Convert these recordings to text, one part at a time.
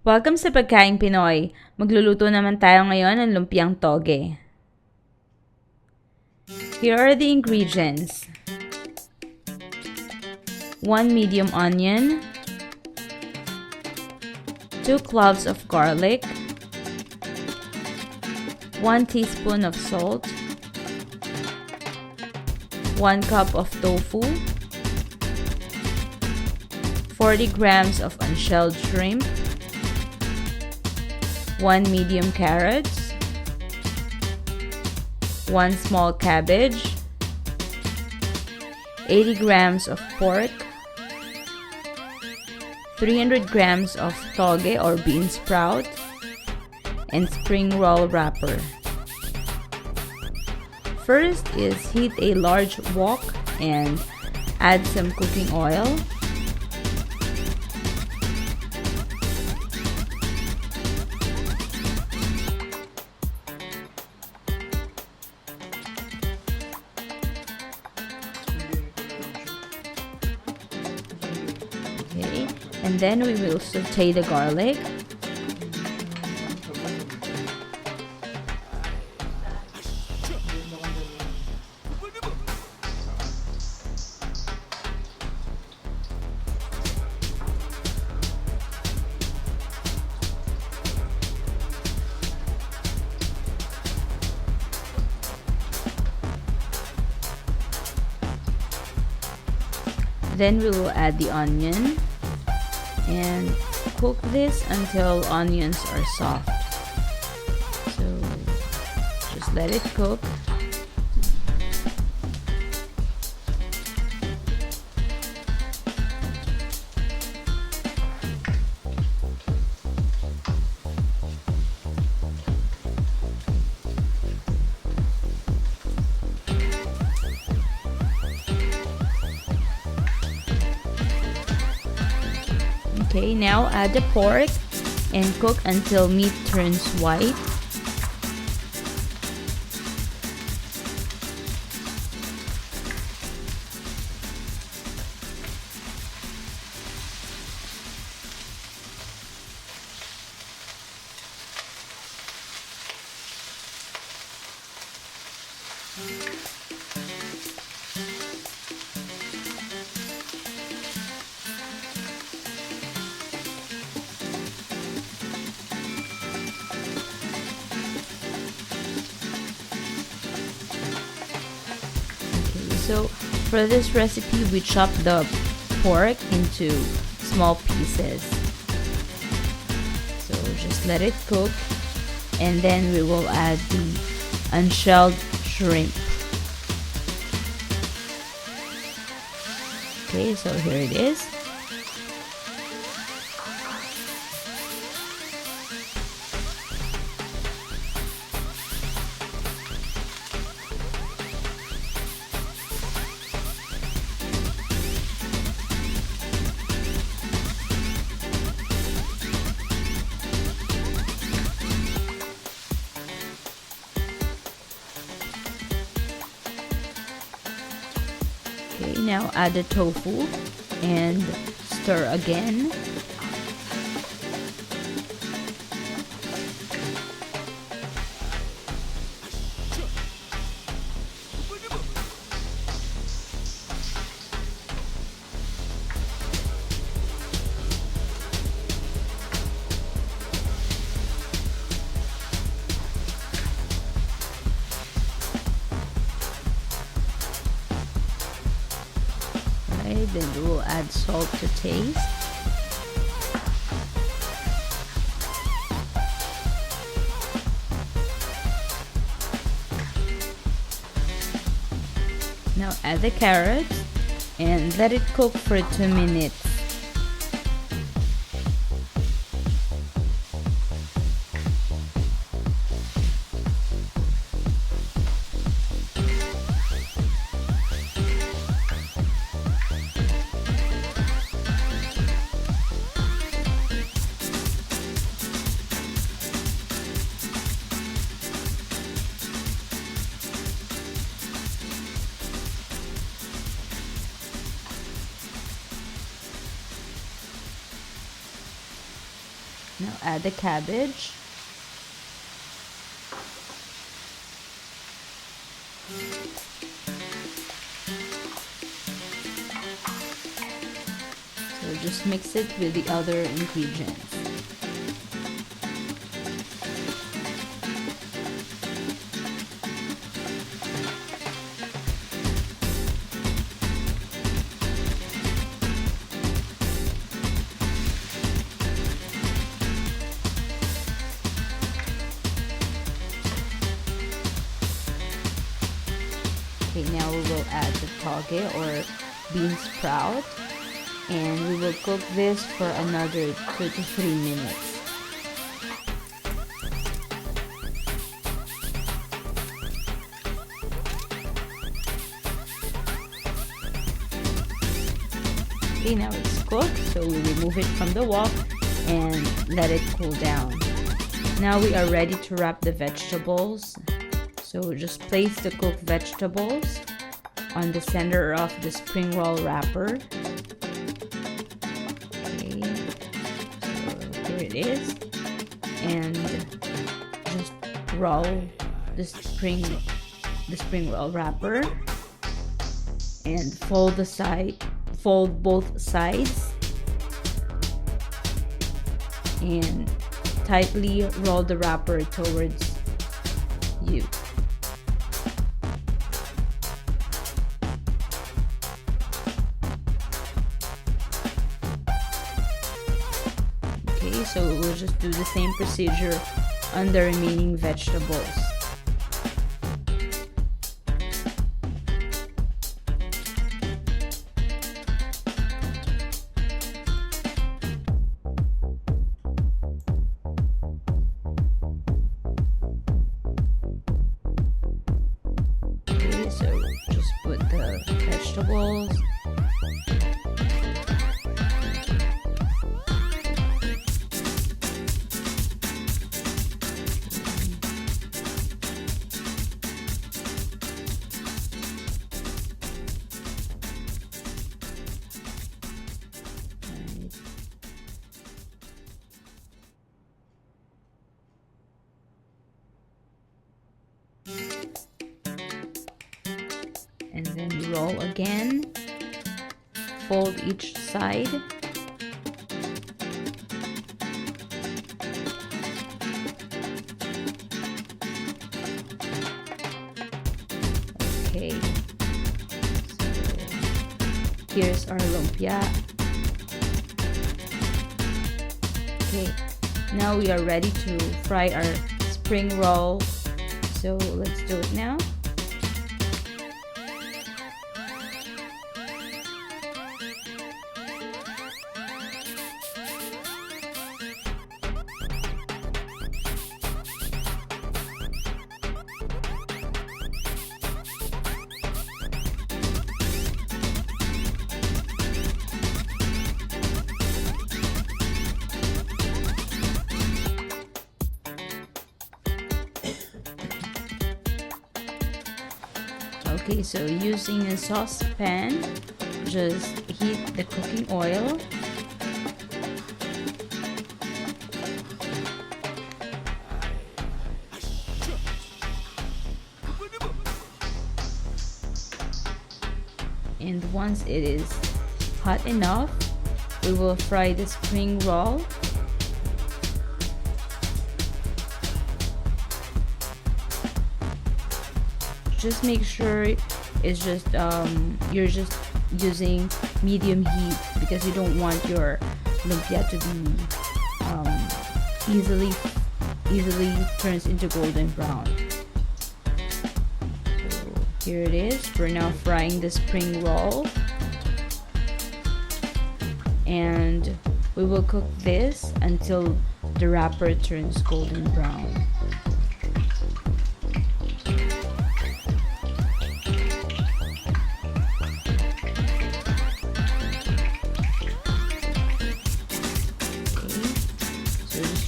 Welcome sa Pagkaing Pinoy. Magluluto naman tayo ngayon ng Lumpiang Togue. Here are the ingredients. 1 medium onion, 2 cloves of garlic, 1 teaspoon of salt, 1 cup of tofu, 40 grams of unshelled shrimp, 1 medium carrots, 1 small cabbage, 80 grams of pork, 300 grams of toge or bean sprout, and spring roll wrapper. First is heat a large wok and add some cooking oil. Okay, and then we will saute the garlic. Then we will add the onion and cook this until onions are soft. So just let it cook. Okay, now add the pork and cook until meat turns white. So for this recipe, we chop the pork into small pieces. So just let it cook, and then we will add the unshelled shrimp. Okay, so here it is. Okay, now add the tofu and stir again. Then we will add salt to taste. Now add the carrots and let it cook for 2 minutes. Now add the cabbage. So just mix it with the other ingredients. Okay, now we will add the toge or bean sprout, and we will cook this for another 2 to 3 minutes. Okay, now it's cooked, so we remove it from the wok and let it cool down. Now we are ready to wrap the vegetables. So just place the cooked vegetables on the center of the spring roll wrapper. Okay, so here it is, and just roll the spring roll wrapper and fold both sides, and tightly roll the wrapper towards you. Okay, so we'll just do the same procedure on the remaining vegetables. Okay, so just put the vegetables. And then roll again, fold each side, okay, so here's our lumpia. Okay, now we are ready to fry our spring roll, so let's do it now. Okay, so using a saucepan, just heat the cooking oil. And once it is hot enough, we will fry the spring roll. Just make sure it's just you're just using medium heat, because you don't want your lumpia to be easily turns into golden brown. So here it is. We're now frying the spring roll, and we will cook this until the wrapper turns golden brown.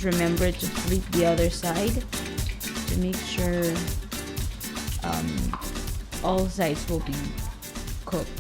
Remember to flip the other side to make sure all sides will be cooked.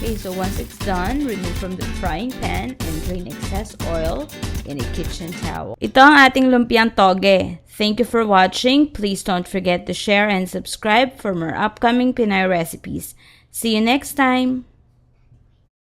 Okay, so once it's done, remove from the frying pan and drain excess oil in a kitchen towel. Ito ang ating lumpiang toge. Thank you for watching. Please don't forget to share and subscribe for more upcoming Pinoy recipes. See you next time!